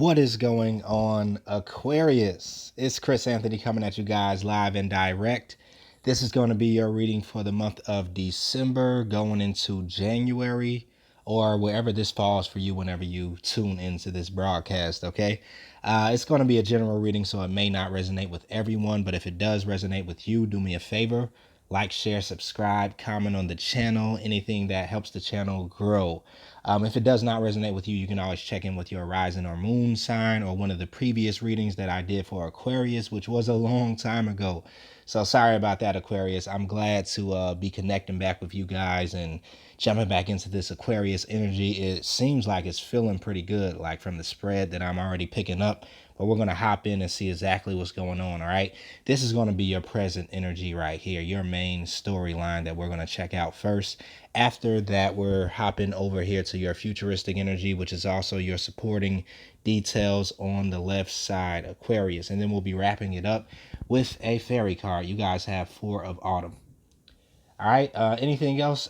What is going on, Aquarius? It's Chris Anthony coming at you guys live and direct. This is going to be your reading for the month of December going into January, or wherever this falls for you whenever you tune into this broadcast, okay? It's going to be a general reading, so it may not resonate with everyone, but if it does resonate with you, do me a favor. Like, share, subscribe, comment on the channel, anything that helps the channel grow. If it does not resonate with you, you can always check in with your rising or moon sign or one of the previous readings that I did for Aquarius, which was a long time ago. So sorry about that, Aquarius. I'm glad to be connecting back with you guys and jumping back into this Aquarius energy. It seems like it's feeling pretty good, like from the spread that I'm already picking up. But we're going to hop in and see exactly what's going on, all right? This is going to be your present energy right here, your main storyline that we're going to check out first. After that, we're hopping over here to your futuristic energy, which is also your supporting details on the left side, Aquarius. And then we'll be wrapping it up with a fairy card. You guys have 4 of Autumn. All right. Anything else?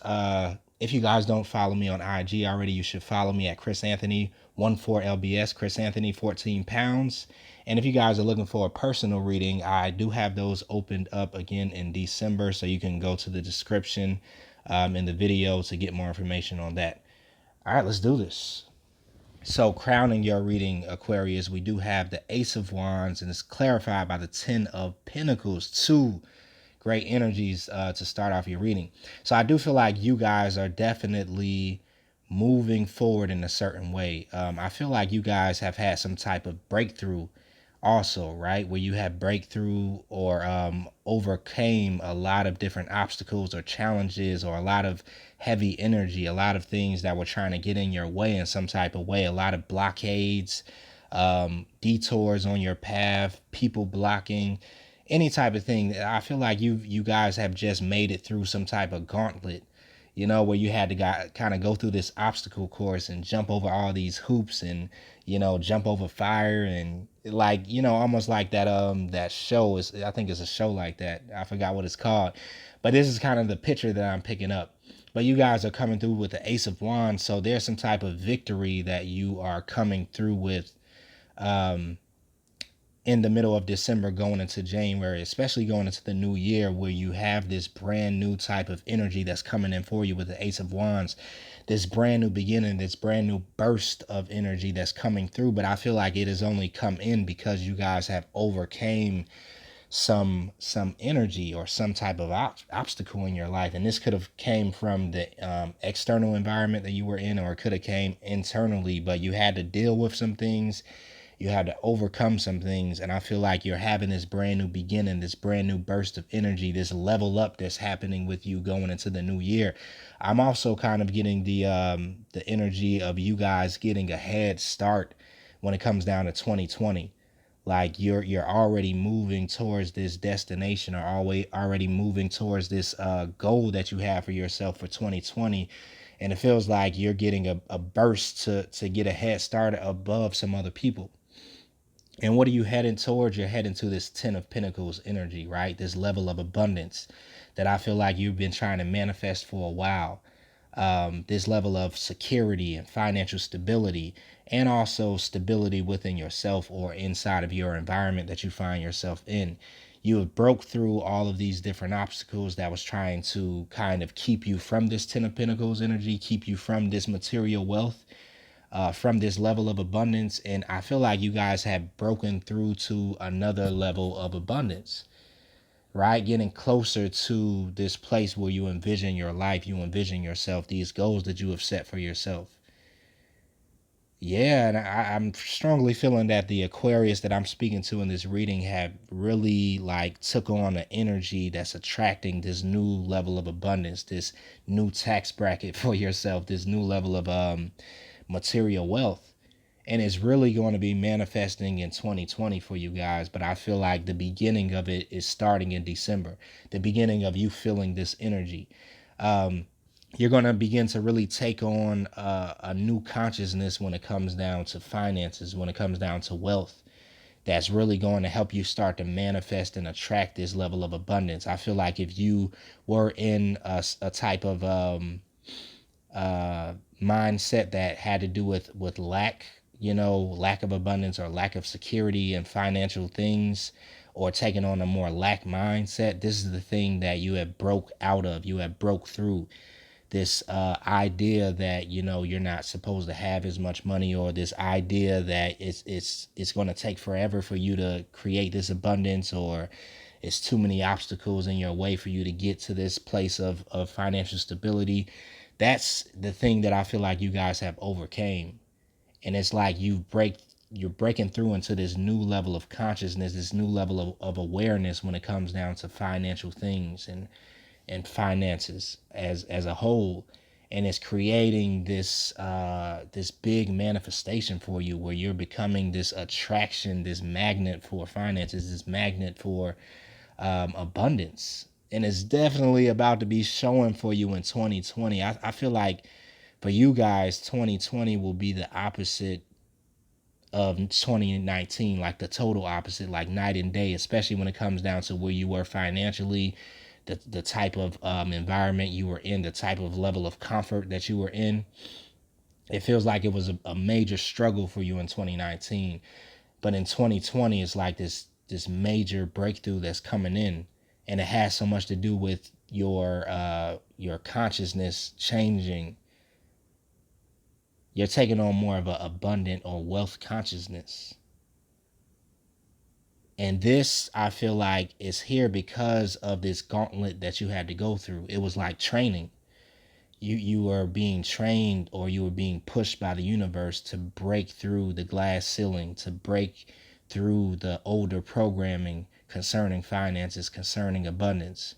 If you guys don't follow me on IG already, you should follow me at chrisanthony14lbs, Chris Anthony 14 pounds. And if you guys are looking for a personal reading, I do have those opened up again in December, so you can go to the description in the video to get more information on that. All right, let's do this. So crowning your reading, Aquarius, we do have the Ace of Wands, and it's clarified by the 10 of Pentacles. 2 great energies to start off your reading. So I do feel like you guys are definitely moving forward in a certain way. I feel like you guys have had some type of breakthrough also, right? Where you have breakthrough or overcame a lot of different obstacles or challenges or a lot of heavy energy, a lot of things that were trying to get in your way in some type of way, a lot of blockades, detours on your path, people blocking, any type of thing. I feel like you guys have just made it through some type of gauntlet, you know, where you had to kind of go through this obstacle course and jump over all these hoops and, you know, jump over fire and like, you know, almost like that show is, I think it's a show like that. I forgot what it's called, but this is kind of the picture that I'm picking up. But you guys are coming through with the Ace of Wands, so there's some type of victory that you are coming through with in the middle of December going into January, especially going into the new year, where you have this brand new type of energy that's coming in for you with the Ace of Wands, this brand new beginning, this brand new burst of energy that's coming through. But I feel like it has only come in because you guys have overcame some energy or some type of obstacle in your life. And this could have came from the external environment that you were in, or it could have came internally, but you had to deal with some things, you had to overcome some things. And I feel like you're having this brand new beginning, this brand new burst of energy, this level up that's happening with you going into the new year. I'm also kind of getting the energy of you guys getting a head start when it comes down to 2020. Like you're already moving towards this destination, or already moving towards this goal that you have for yourself for 2020. And it feels like you're getting a burst to get a head start above some other people. And what are you heading towards? You're heading to this 10 of Pentacles energy, right? This level of abundance that I feel like you've been trying to manifest for a while. This level of security and financial stability, and also stability within yourself or inside of your environment that you find yourself in. You have broke through all of these different obstacles that was trying to kind of keep you from this 10 of Pentacles energy, keep you from this material wealth, from this level of abundance. And I feel like you guys have broken through to another level of abundance, right? Getting closer to this place where you envision your life, you envision yourself, these goals that you have set for yourself. Yeah, and I'm strongly feeling that the Aquarius that I'm speaking to in this reading have really like took on an energy that's attracting this new level of abundance, this new tax bracket for yourself, this new level of material wealth. And it's really going to be manifesting in 2020 for you guys. But I feel like the beginning of it is starting in December, the beginning of you feeling this energy. You're going to begin to really take on a new consciousness when it comes down to finances, when it comes down to wealth. That's really going to help you start to manifest and attract this level of abundance. I feel like if you were in a type of mindset that had to do with lack, lack of abundance or lack of security in financial things, or taking on a more lack mindset, this is the thing that you have broke out of. You have broke through this idea that you're not supposed to have as much money, or this idea that it's going to take forever for you to create this abundance, or it's too many obstacles in your way for you to get to this place of financial stability. That's the thing that I feel like you guys have overcame. And it's like you're breaking through into this new level of consciousness, this new level of awareness when it comes down to financial things and finances as a whole. And it's creating this big manifestation for you, where you're becoming this attraction, this magnet for finances, this magnet for abundance. And it's definitely about to be showing for you in 2020. I feel like for you guys, 2020 will be the opposite of 2019, like the total opposite, like night and day, especially when it comes down to where you were financially, the type of environment you were in, the type of level of comfort that you were in. It feels like it was a major struggle for you in 2019, but in 2020, it's like this major breakthrough that's coming in, and it has so much to do with your consciousness changing. You're taking on more of an abundant or wealth consciousness. And this, I feel like, is here because of this gauntlet that you had to go through. It was like training. You were being trained, or you were being pushed by the universe to break through the glass ceiling, to break through the older programming concerning finances, concerning abundance.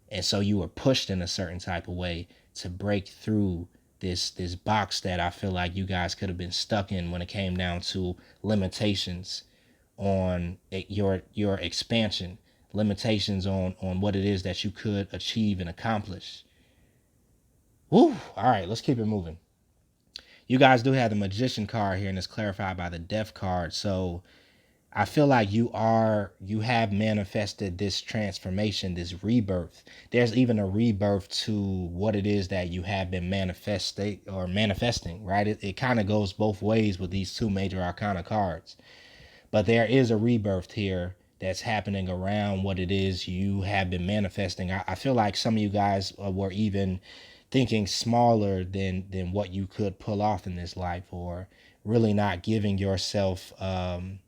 And so you were pushed in a certain type of way to break through this box that I feel like you guys could have been stuck in when it came down to limitations on your expansion, limitations on what it is that you could achieve and accomplish. Woo! All right, let's keep it moving. You guys do have the Magician card here, and it's clarified by the Death card. So I feel like you have manifested this transformation, this rebirth. There's even a rebirth to what it is that you have been manifesting, right? It kind of goes both ways with these two major arcana cards. But there is a rebirth here that's happening around what it is you have been manifesting. I feel like some of you guys were even thinking smaller than what you could pull off in this life, or really not giving yourself that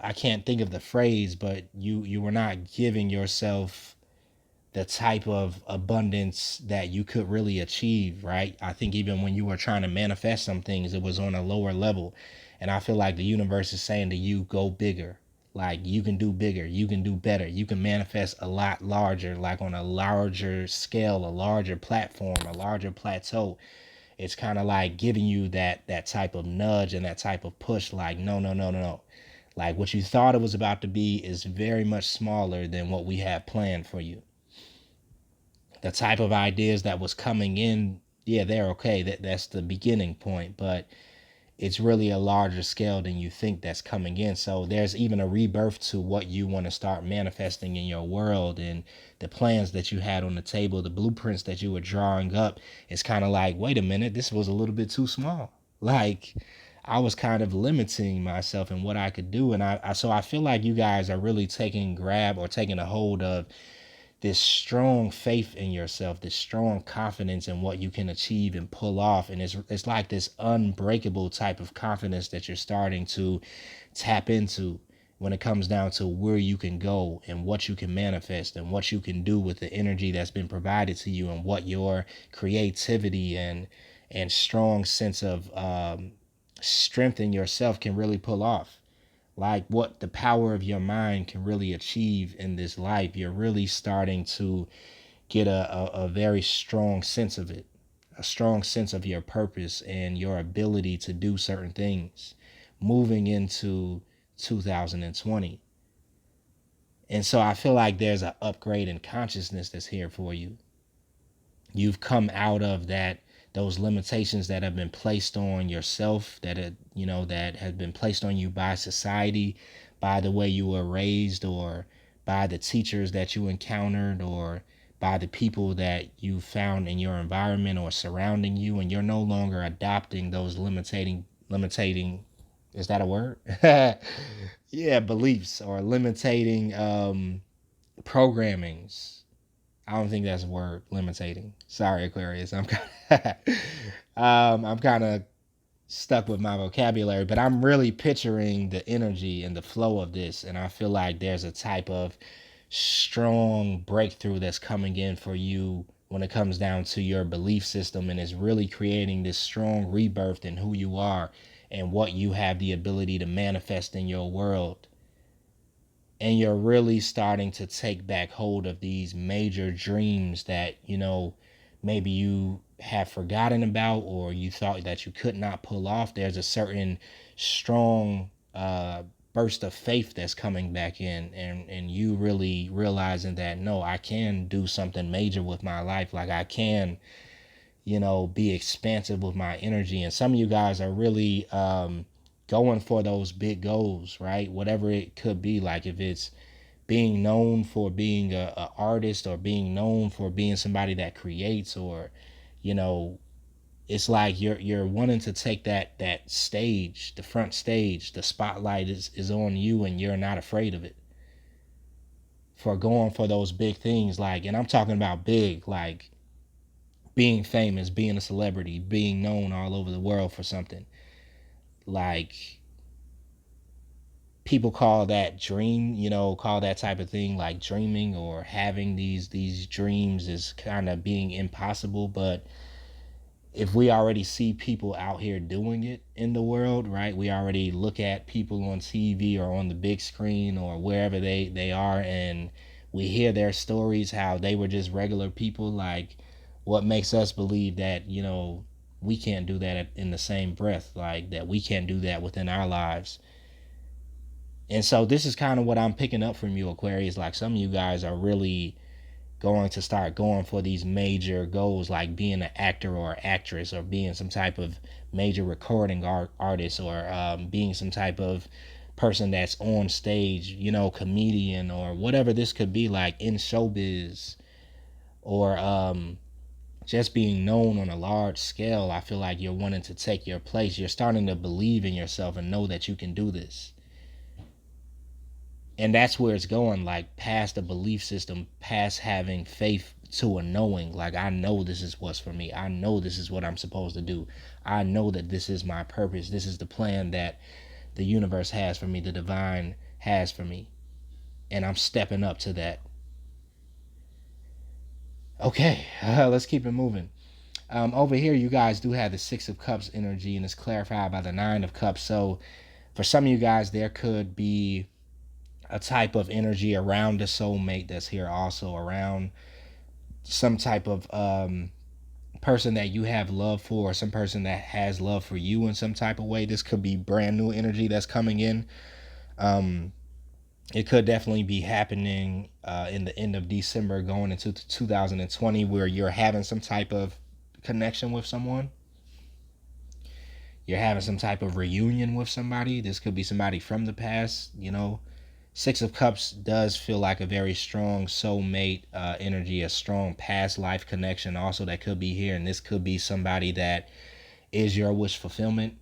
I can't think of the phrase, but you were not giving yourself the type of abundance that you could really achieve, right? I think even when you were trying to manifest some things, it was on a lower level. And I feel like the universe is saying to you, go bigger. Like, you can do bigger, you can do better, you can manifest a lot larger, like on a larger scale, a larger platform, a larger plateau. It's kind of like giving you that type of nudge and that type of push, like, no, no, no, no, no. Like, what you thought it was about to be is very much smaller than what we have planned for you. The type of ideas that was coming in, yeah, they're okay. That's the beginning point, but it's really a larger scale than you think that's coming in. So there's even a rebirth to what you want to start manifesting in your world, and the plans that you had on the table, the blueprints that you were drawing up. It's kind of like, wait a minute, this was a little bit too small. Like, I was kind of limiting myself and what I could do. And so I feel like you guys are really taking a hold of this strong faith in yourself, this strong confidence in what you can achieve and pull off. And it's like this unbreakable type of confidence that you're starting to tap into when it comes down to where you can go and what you can manifest and what you can do with the energy that's been provided to you, and what your creativity and strong sense of strength in yourself can really pull off. Like, what the power of your mind can really achieve in this life. You're really starting to get a very strong sense of it, a strong sense of your purpose and your ability to do certain things moving into 2020. And so I feel like there's an upgrade in consciousness that's here for you. You've come out of those limitations that have been placed on yourself, that have been placed on you by society, by the way you were raised, or by the teachers that you encountered, or by the people that you found in your environment or surrounding you, and you're no longer adopting those limiting, is that a word? Yeah, beliefs or limiting programmings. I don't think that's a word, limiting. Sorry, Aquarius. I'm kind of stuck with my vocabulary, but I'm really picturing the energy and the flow of this, and I feel like there's a type of strong breakthrough that's coming in for you when it comes down to your belief system, and it's really creating this strong rebirth in who you are and what you have the ability to manifest in your world. And you're really starting to take back hold of these major dreams that, maybe you have forgotten about or you thought that you could not pull off. There's a certain strong burst of faith that's coming back in, and you really realizing that, no, I can do something major with my life. Like I can, be expansive with my energy. And some of you guys are really going for those big goals, right? Whatever it could be. Like if it's being known for being a artist, or being known for being somebody that creates, or you know it's like you're wanting to take that stage, the front stage, the spotlight is on you, and you're not afraid of it, for going for those big things. Like, and I'm talking about big, like being famous, being a celebrity, being known all over the world for something. Like, people call that dream, call that type of thing like dreaming, or having these dreams is kind of being impossible. But if we already see people out here doing it in the world, right? We already look at people on TV or on the big screen or wherever they are, and we hear their stories, how they were just regular people. Like, what makes us believe that, we can't do that in the same breath, like that we can't do that within our lives. And so this is kind of what I'm picking up from you, Aquarius. Like, some of you guys are really going to start going for these major goals, like being an actor or actress, or being some type of major recording artist, or being some type of person that's on stage, comedian, or whatever this could be, like in showbiz, or just being known on a large scale. I feel like you're wanting to take your place. You're starting to believe in yourself and know that you can do this. And that's where it's going, like past the belief system, past having faith, to a knowing. Like, I know this is what's for me. I know this is what I'm supposed to do. I know that this is my purpose. This is the plan that the universe has for me, the divine has for me, and I'm stepping up to that. Okay, let's keep it moving. Over here, you guys do have the Six of Cups energy, and it's clarified by the Nine of Cups. So for some of you guys, there could be a type of energy around the soulmate that's here, also around some type of person that you have love for, or some person that has love for you in some type of way. This could be brand new energy that's coming in. um it could definitely be happening in the end of December, going into 2020, where you're having some type of connection with someone. You're having some type of reunion with somebody. This could be somebody from the past. Six of Cups does feel like a very strong soulmate energy, a strong past life connection also that could be here. And this could be somebody that is your wish fulfillment.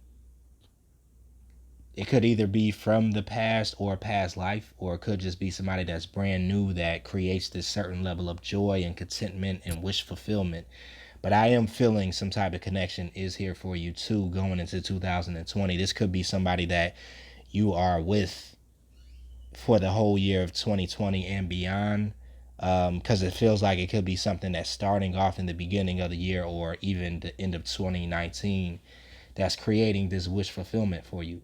It could either be from the past or a past life, or it could just be somebody that's brand new that creates this certain level of joy and contentment and wish fulfillment. But I am feeling some type of connection is here for you too, going into 2020. This could be somebody that you are with for the whole year of 2020 and beyond, because it feels like it could be something that's starting off in the beginning of the year, or even the end of 2019, that's creating this wish fulfillment for you,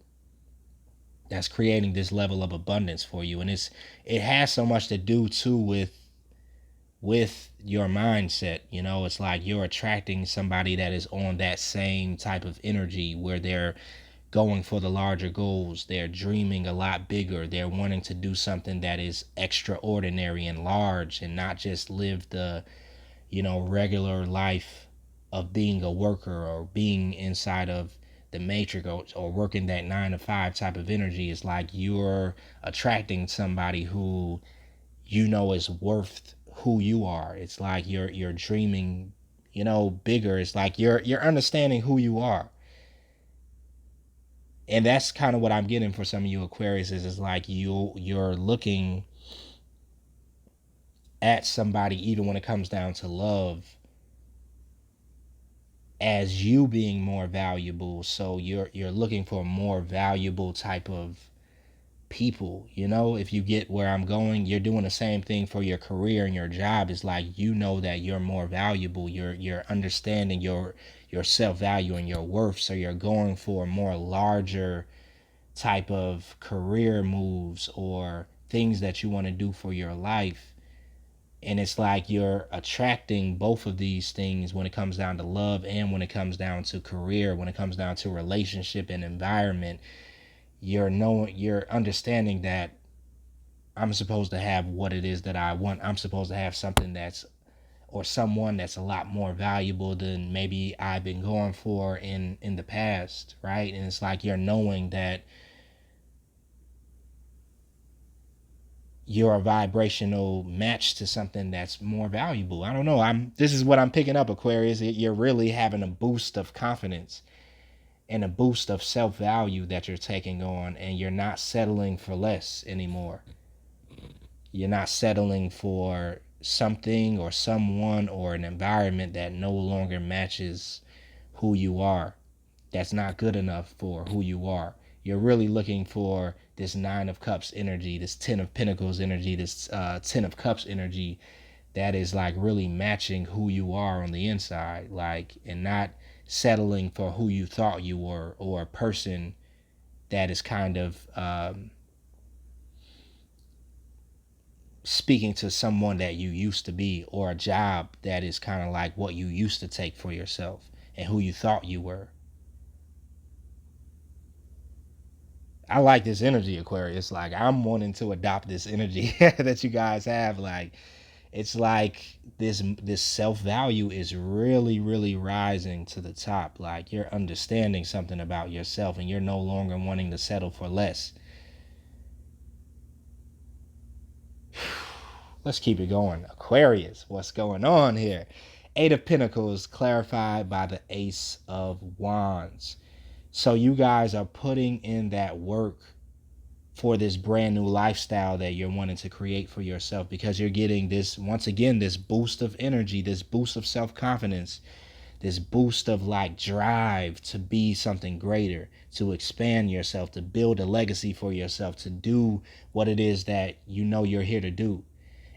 that's creating this level of abundance for you. And it has so much to do too with your mindset. It's like you're attracting somebody that is on that same type of energy, where they're going for the larger goals. They're dreaming a lot bigger. They're wanting to do something that is extraordinary and large, and not just live the, regular life of being a worker, or being inside of the matrix, or working that 9 to 5 type of energy. Is like you're attracting somebody who is worth who you are. It's like you're dreaming, bigger. It's like you're understanding who you are. And that's kind of what I'm getting for some of you Aquarius is like you're looking at somebody, even when it comes down to love, as you being more valuable. So you're looking for a more valuable type of people. If you get where I'm going, you're doing the same thing for your career and your job. It's like that you're more valuable. You're understanding your self-value and your worth. So you're going for a more larger type of career moves or things that you want to do for your life. And it's like you're attracting both of these things when it comes down to love and when it comes down to career, when it comes down to relationship and environment. You're understanding that I'm supposed to have what it is that I want. I'm supposed to have something or someone that's a lot more valuable than maybe I've been going for in the past, right? And it's like you're knowing that you're a vibrational match to something that's more valuable. I don't know. This is what I'm picking up, Aquarius. You're really having a boost of confidence and a boost of self-value that you're taking on, and you're not settling for less anymore. You're not settling for something or someone or an environment that no longer matches who you are. That's not good enough for who you are. You're really looking for this Nine of Cups energy, this Ten of Pentacles energy, this Ten of Cups energy that is like really matching who you are on the inside, like, and not settling for who you thought you were, or a person that is kind of speaking to someone that you used to be, or a job that is kind of like what you used to take for yourself and who you thought you were. I like this energy, Aquarius. Like, I'm wanting to adopt this energy that you guys have. Like, it's like this self-value is really, really rising to the top. Like, you're understanding something about yourself and you're no longer wanting to settle for less. Let's keep it going. Aquarius, what's going on here? Eight of Pentacles clarified by the Ace of Wands. So you guys are putting in that work for this brand new lifestyle that you're wanting to create for yourself, because you're getting this, once again, this boost of energy, this boost of self-confidence, this boost of like drive to be something greater, to expand yourself, to build a legacy for yourself, to do what it is that you're here to do.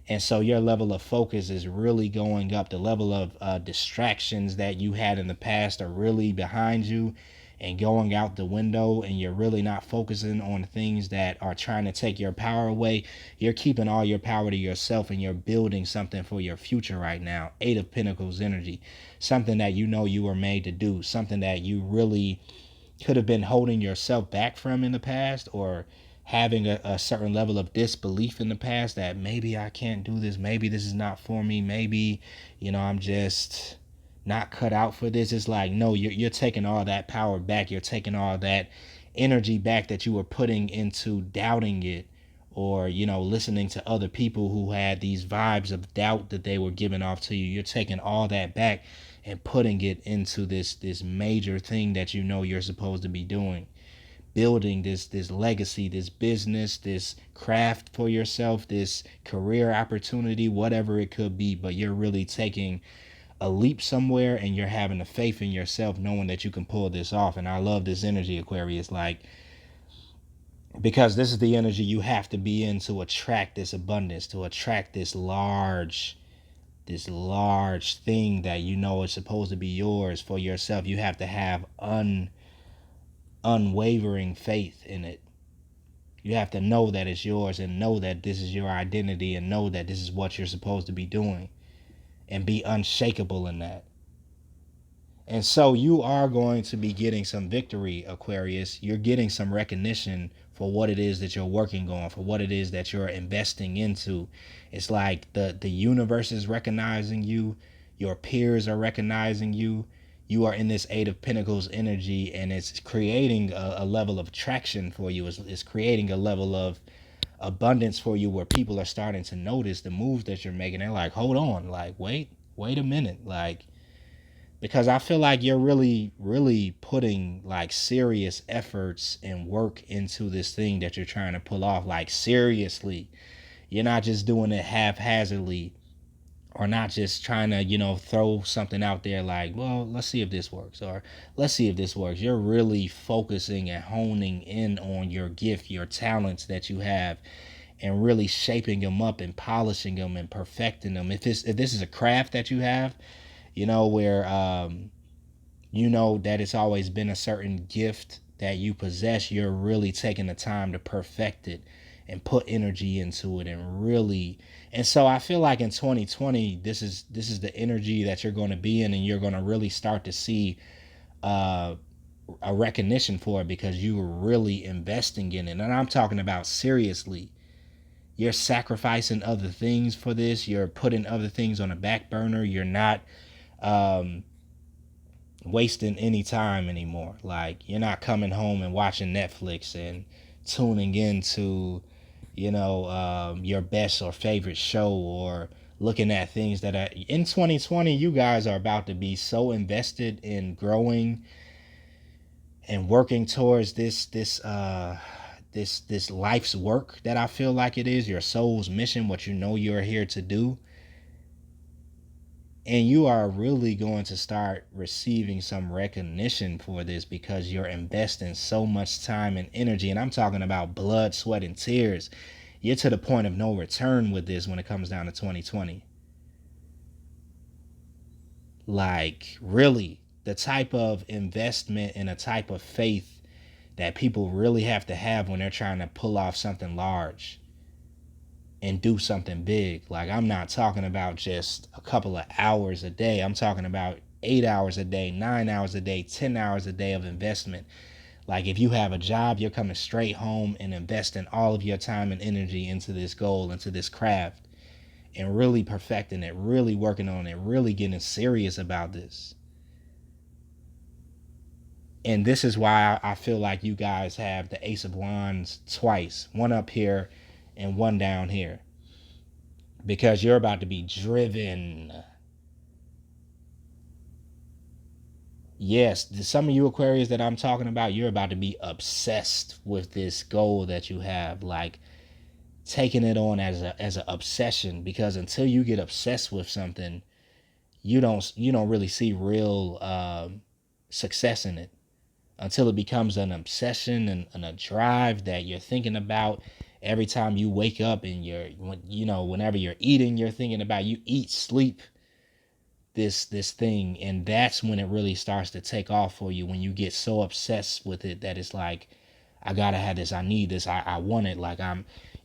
And so your level of focus is really going up. The level of distractions that you had in the past are really behind you and going out the window, and you're really not focusing on things that are trying to take your power away. You're keeping all your power to yourself, and you're building something for your future right now. Eight of Pentacles energy, something that you were made to do, something that you really could have been holding yourself back from in the past, or having a certain level of disbelief in the past that maybe I can't do this, maybe this is not for me, maybe I'm just not cut out for this. It's like, no, you're taking all that power back. You're taking all that energy back that you were putting into doubting it, or listening to other people who had these vibes of doubt that they were giving off to you. You're taking all that back and putting it into this major thing that you're supposed to be doing, building this legacy, this business, this craft for yourself, this career opportunity, whatever it could be. But you're really taking a leap somewhere, and you're having a faith in yourself, knowing that you can pull this off. And I love this energy, Aquarius, like, because this is the energy you have to be in to attract this abundance, to attract this large thing that is supposed to be yours for yourself. You have to have unwavering faith in it. You have to know that it's yours, and know that this is your identity, and know that this is what you're supposed to be doing, and be unshakable in that. And so you are going to be getting some victory, Aquarius. You're getting some recognition for what it is that you're working on, for what it is that you're investing into. It's like the universe is recognizing you. Your peers are recognizing you. You are in this Eight of Pentacles energy, and it's creating a level of traction for you. It's creating a level of abundance for you where people are starting to notice the moves that you're making. They're like, hold on, like, wait a minute. Like, because I feel like you're really putting like serious efforts and work into this thing that you're trying to pull off. Like, seriously, you're not just doing it haphazardly, or not just trying to, throw something out there like, well, let's see if this works, or let's see if this works. You're really focusing and honing in on your gift, your talents that you have, and really shaping them up and polishing them and perfecting them. If this is a craft that you have, where that it's always been a certain gift that you possess, you're really taking the time to perfect it and put energy into it, and really. And so I feel like in 2020, this is the energy that you're going to be in, and you're going to really start to see uh a recognition for it, because you were really investing in it. And I'm talking about seriously. You're sacrificing other things for this. You're putting other things on the back burner. You're not um wasting any time anymore. Like, you're not coming home and watching Netflix and tuning into, your best or favorite show, or looking at things that are in 2020. You guys are about to be so invested in growing and working towards this life's work that I feel like it is your soul's mission, what you're here to do. And you are really going to start receiving some recognition for this, because you're investing so much time and energy. And I'm talking about blood, sweat, and tears. You're to the point of no return with this when it comes down to 2020. Like, really, the type of investment and a type of faith that people really have to have when they're trying to pull off something large and do something big. Like, I'm not talking about just a couple of hours a day. I'm talking about 8 hours a day, 9 hours a day, 10 hours a day of investment. Like, if you have a job, you're coming straight home and investing all of your time and energy into this goal, into this craft, and really perfecting it, really working on it, really getting serious about this. And this is why I feel like you guys have the Ace of Wands twice, one up here and one down here, because you're about to be driven. Yes, some of you Aquarius that I'm talking about, you're about to be obsessed with this goal that you have, like taking it on as an obsession. Because until you get obsessed with something, you don't really see real success in it, until it becomes an obsession and a drive that you're thinking about every time you wake up. And whenever you're eating, you're thinking about, you eat, sleep this thing. And that's when it really starts to take off for you, when you get so obsessed with it that it's like, I gotta have this, I need this, I want it. Like,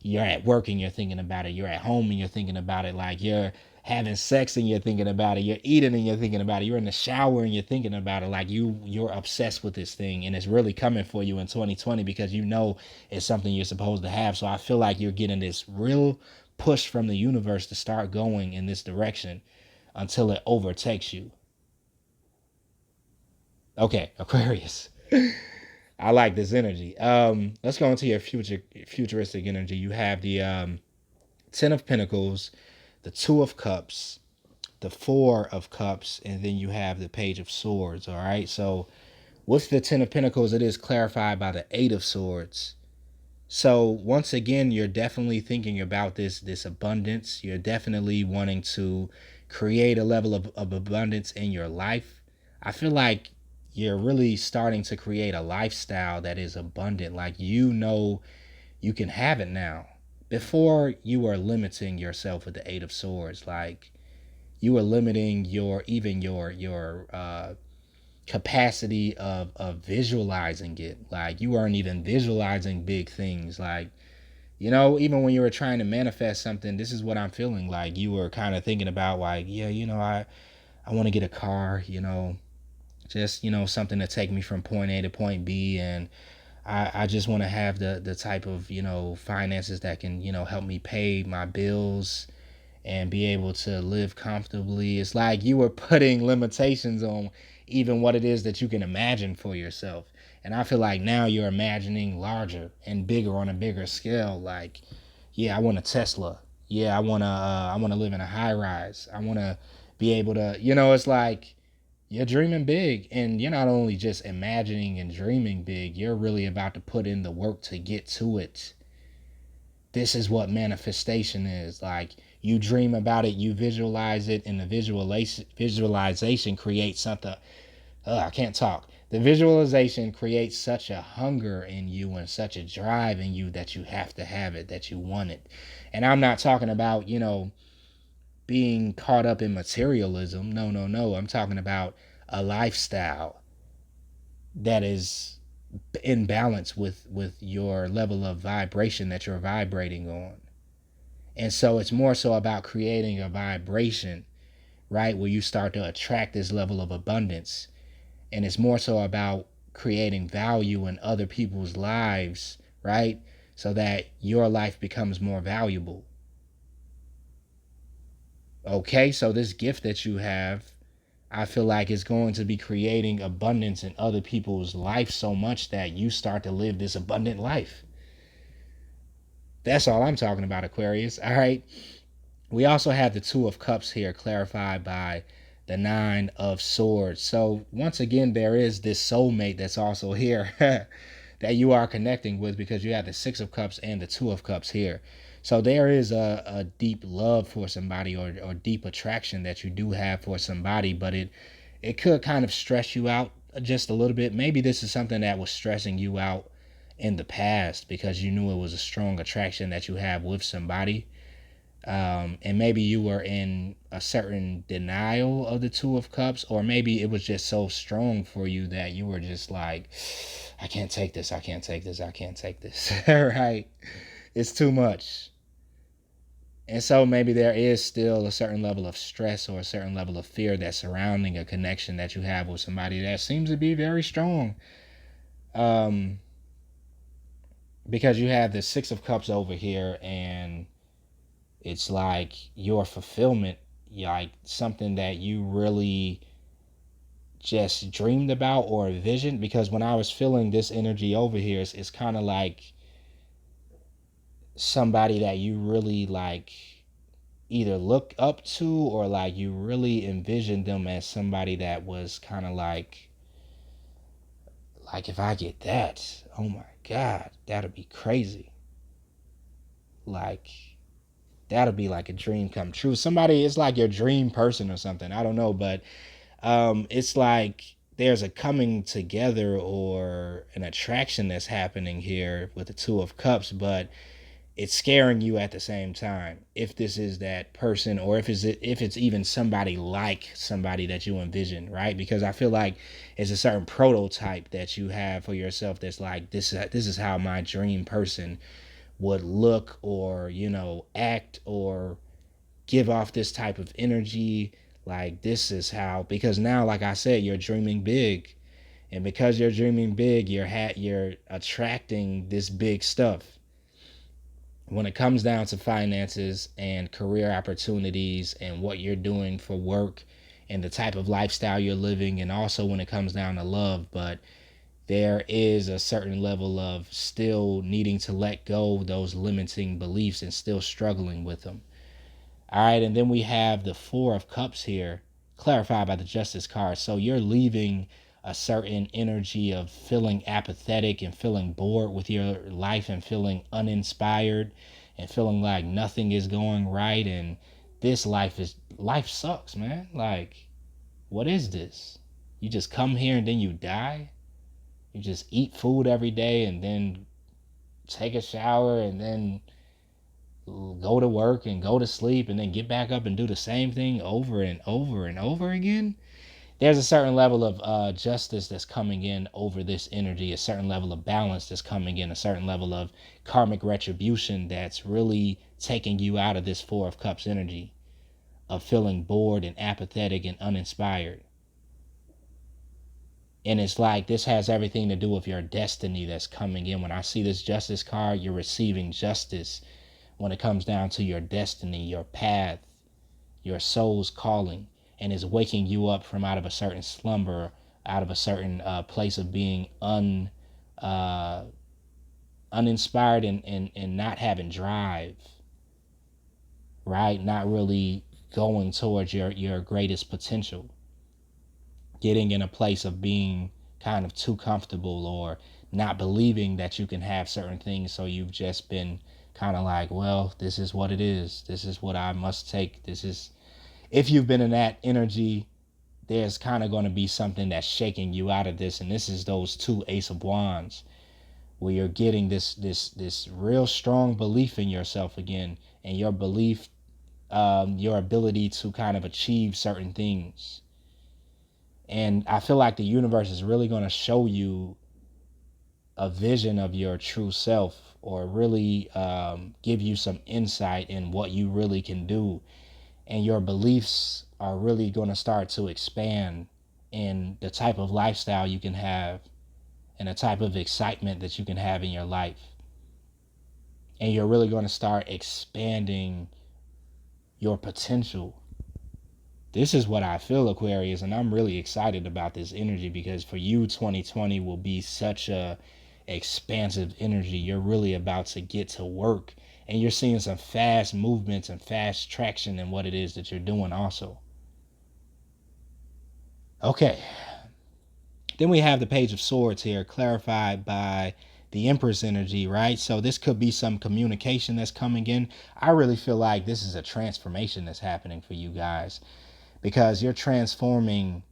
you're at work and you're thinking about it, you're at home and you're thinking about it, like you're having sex and you're thinking about it, you're eating and you're thinking about it, you're in the shower and you're thinking about it. Like, you're obsessed with this thing, and it's really coming for you in 2020, because it's something you're supposed to have. So I feel like you're getting this real push from the universe to start going in this direction until it overtakes you. Okay, Aquarius. I like this energy. Let's go into your futuristic energy. You have the Ten of Pentacles, the Two of Cups, the Four of Cups, and then you have the Page of Swords. All right. So with the Ten of Pentacles, it is clarified by the Eight of Swords. So once again, you're definitely thinking about this abundance. You're definitely wanting to create a level of abundance in your life. I feel like you're really starting to create a lifestyle that is abundant. Like, you can have it now. Before, you were limiting yourself with the Eight of Swords. Like, you were limiting your capacity of visualizing it. Like, you weren't even visualizing big things. Like, even when you were trying to manifest something, this is what I'm feeling like. You were kind of thinking about, like, yeah, I want to get a car, just, something to take me from point A to point B. And I just want to have the type of, finances that can, help me pay my bills and be able to live comfortably. It's like you were putting limitations on even what it is that you can imagine for yourself. And I feel like now you're imagining larger and bigger, on a bigger scale. Like, Yeah, I want a Tesla. Yeah, I want to live in a high rise. I want to be able to, it's like you're dreaming big, and you're not only just imagining and dreaming big, you're really about to put in the work to get to it. This is what manifestation is. Like, you dream about it, you visualize it, and the visualization creates something. I can't talk. The visualization creates such a hunger in you and such a drive in you that you have to have it, that you want it. And I'm not talking about, being caught up in materialism. No, no, no. I'm talking about a lifestyle that is in balance with your level of vibration that you're vibrating on. And so it's more so about creating a vibration, right, where you start to attract this level of abundance. And it's more so about creating value in other people's lives, right, so that your life becomes more valuable. Okay, so this gift that you have, I feel like it's going to be creating abundance in other people's life so much that you start to live this abundant life. That's all I'm talking about, Aquarius. All right. We also have the Two of Cups here clarified by the Nine of Swords. So once again, there is this soulmate that's also here that you are connecting with, because you have the Six of Cups and the Two of Cups here. So there is a deep love for somebody, or deep attraction that you do have for somebody, but it could kind of stress you out just a little bit. Maybe this is something that was stressing you out in the past because you knew it was a strong attraction that you have with somebody. And maybe you were in a certain denial of the Two of Cups, or maybe it was just so strong for you that you were just like, I can't take this, I can't take this, I can't take this. Right? It's too much. And so maybe there is still a certain level of stress or a certain level of fear that's surrounding a connection that you have with somebody that seems to be very strong. Um, because you have the Six of Cups over here, and it's like your fulfillment, like something that you really just dreamed about or envisioned. Because when I was feeling this energy over here, it's kind of like somebody that you really like either look up to, or like you really envisioned them as somebody that was kind of like if I get that, oh my god, that'll be crazy. Like, that'll be like a dream come true. Somebody, it's like your dream person or something, I don't know. But it's like there's a coming together or an attraction that's happening here with the Two of Cups, but it's scaring you at the same time. If this is that person, or if it's even somebody like somebody that you envision, right? Because I feel like it's a certain prototype that you have for yourself that's like, this is how my dream person would look, or act, or give off this type of energy. Like, this is how, because now, like I said, you're dreaming big, and because you're dreaming big, you're attracting this big stuff. When it comes down to finances and career opportunities and what you're doing for work and the type of lifestyle you're living, and also when it comes down to love, but there is a certain level of still needing to let go those limiting beliefs and still struggling with them. All right, and then we have the Four of Cups here, clarified by the Justice card. So you're leaving a certain energy of feeling apathetic and feeling bored with your life and feeling uninspired and feeling like nothing is going right, and this life sucks, man. Like, what is this? You just come here and then you die? You just eat food every day and then take a shower and then go to work and go to sleep and then get back up and do the same thing over and over and over again? There's a certain level of justice that's coming in over this energy, a certain level of balance that's coming in, a certain level of karmic retribution that's really taking you out of this Four of Cups energy of feeling bored and apathetic and uninspired. And it's like this has everything to do with your destiny that's coming in. When I see this Justice card, you're receiving justice when it comes down to your destiny, your path, your soul's calling, and is waking you up from out of a certain slumber, out of a certain place of being uninspired and not having drive, right? Not really going towards your greatest potential. Getting in a place of being kind of too comfortable or not believing that you can have certain things. So you've just been kind of like, well, this is what it is. This is what I must take. This is, if you've been in that energy, there's kind of going to be something that's shaking you out of this. And this is those two Ace of Wands, where you're getting this real strong belief in yourself again, and your belief, your ability to kind of achieve certain things. And I feel like the universe is really going to show you a vision of your true self, or really give you some insight in what you really can do. And your beliefs are really going to start to expand in the type of lifestyle you can have and the type of excitement that you can have in your life. And you're really going to start expanding your potential. This is what I feel, Aquarius, and I'm really excited about this energy, because for you, 2020 will be such a expansive energy. You're really about to get to work, and you're seeing some fast movements and fast traction in what it is that you're doing also. Okay, then we have the Page of Swords here, clarified by the Empress energy, right? So this could be some communication that's coming in. I really feel like this is a transformation that's happening for you guys, because you're transforming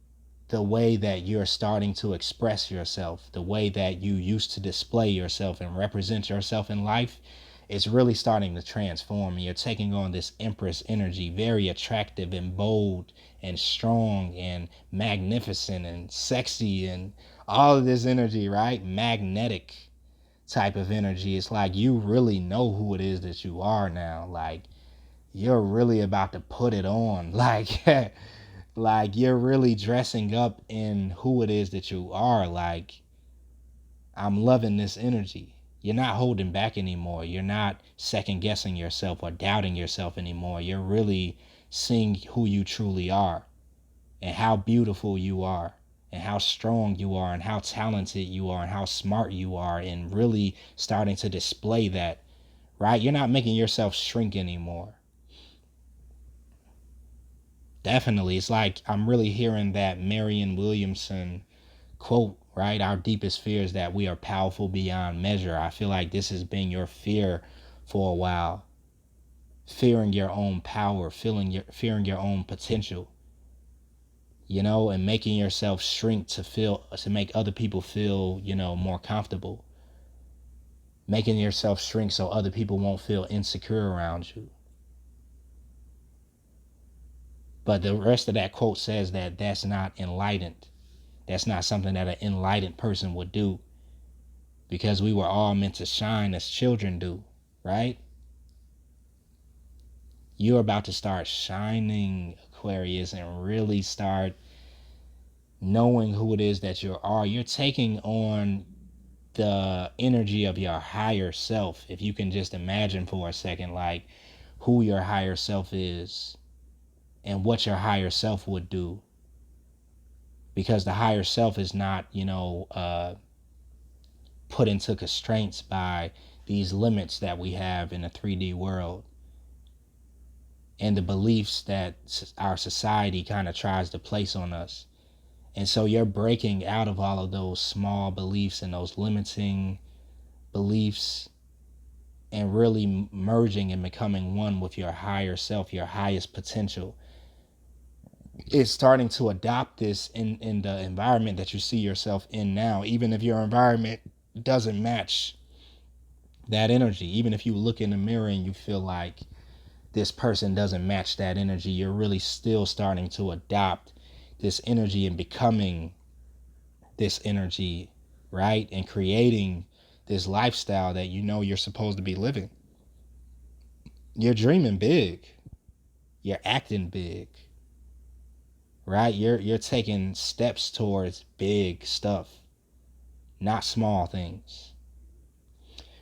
the way that you're starting to express yourself, the way that you used to display yourself and represent yourself in life. It's really starting to transform, and you're taking on this Empress energy, very attractive and bold and strong and magnificent and sexy and all of this energy, right? Magnetic type of energy. It's like you really know who it is that you are now. Like, you're really about to put it on. Like you're really dressing up in who it is that you are. Like, I'm loving this energy. You're not holding back anymore. You're not second guessing yourself or doubting yourself anymore. You're really seeing who you truly are, and how beautiful you are, and how strong you are, and how talented you are, and how smart you are, and really starting to display that, right? You're not making yourself shrink anymore. Definitely. It's like I'm really hearing that Marianne Williamson quote, right? Our deepest fear is that we are powerful beyond measure. I feel like this has been your fear for a while. Fearing your own power, fearing your own potential, and making yourself shrink to make other people feel, more comfortable. Making yourself shrink so other people won't feel insecure around you. But the rest of that quote says that that's not enlightened. That's not something that an enlightened person would do, because we were all meant to shine as children do, right? You're about to start shining, Aquarius, and really start knowing who it is that you are. You're taking on the energy of your higher self. If you can just imagine for a second, like, who your higher self is and what your higher self would do. Because the higher self is not, put into constraints by these limits that we have in the 3D world, and the beliefs that our society kind of tries to place on us. And so you're breaking out of all of those small beliefs and those limiting beliefs, and really merging and becoming one with your higher self, your highest potential. It's starting to adopt this in the environment that you see yourself in now, even if your environment doesn't match that energy. Even if you look in the mirror and you feel like this person doesn't match that energy, you're really still starting to adopt this energy and becoming this energy, right? And creating this lifestyle that you're supposed to be living. You're dreaming big. You're acting big, right? You're taking steps towards big stuff, not small things.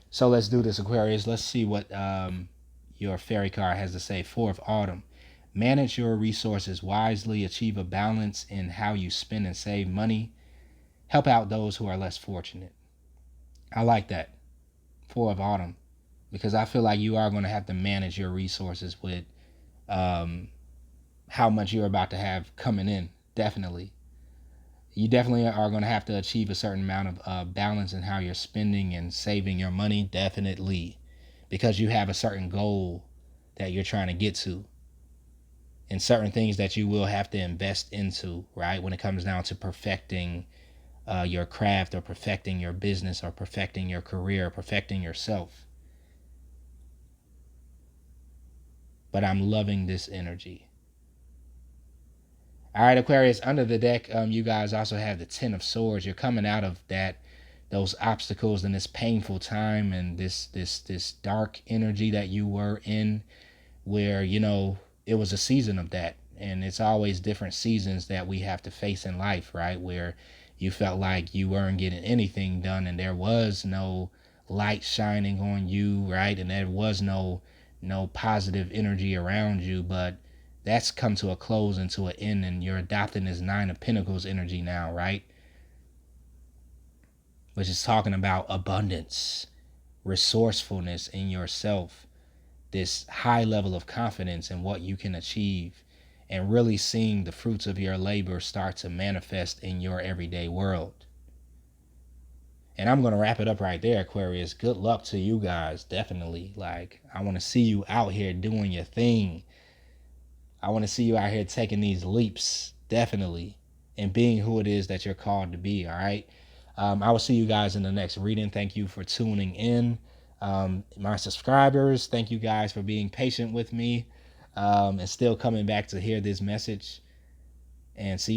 So let's do this, Aquarius. Let's see what your fairy card has to say. Four of Autumn. Manage your resources wisely. Achieve a balance in how you spend and save money. Help out those who are less fortunate. I like that. Four of Autumn, because I feel like you are going to have to manage your resources with how much you're about to have coming in. Definitely. You definitely are going to have to achieve a certain amount of balance in how you're spending and saving your money. Definitely. Because you have a certain goal that you're trying to get to, and certain things that you will have to invest into, right? When it comes down to perfecting your craft, or perfecting your business, or perfecting your career, or perfecting yourself. But I'm loving this energy. All right, Aquarius, under the deck, you guys also have the Ten of Swords. You're coming out of those obstacles and this painful time and this dark energy that you were in, where it was a season of that. And it's always different seasons that we have to face in life, right? Where you felt like you weren't getting anything done, and there was no light shining on you, right? And there was no positive energy around you. But that's come to a close and to an end, and you're adopting this Nine of Pentacles energy now, right? Which is talking about abundance, resourcefulness in yourself, this high level of confidence in what you can achieve, and really seeing the fruits of your labor start to manifest in your everyday world. And I'm going to wrap it up right there, Aquarius. Good luck to you guys. Definitely. Like, I want to see you out here doing your thing. I want to see you out here taking these leaps. Definitely. And being who it is that you're called to be. All right. I will see you guys in the next reading. Thank you for tuning in. My subscribers, thank you guys for being patient with me and still coming back to hear this message. And see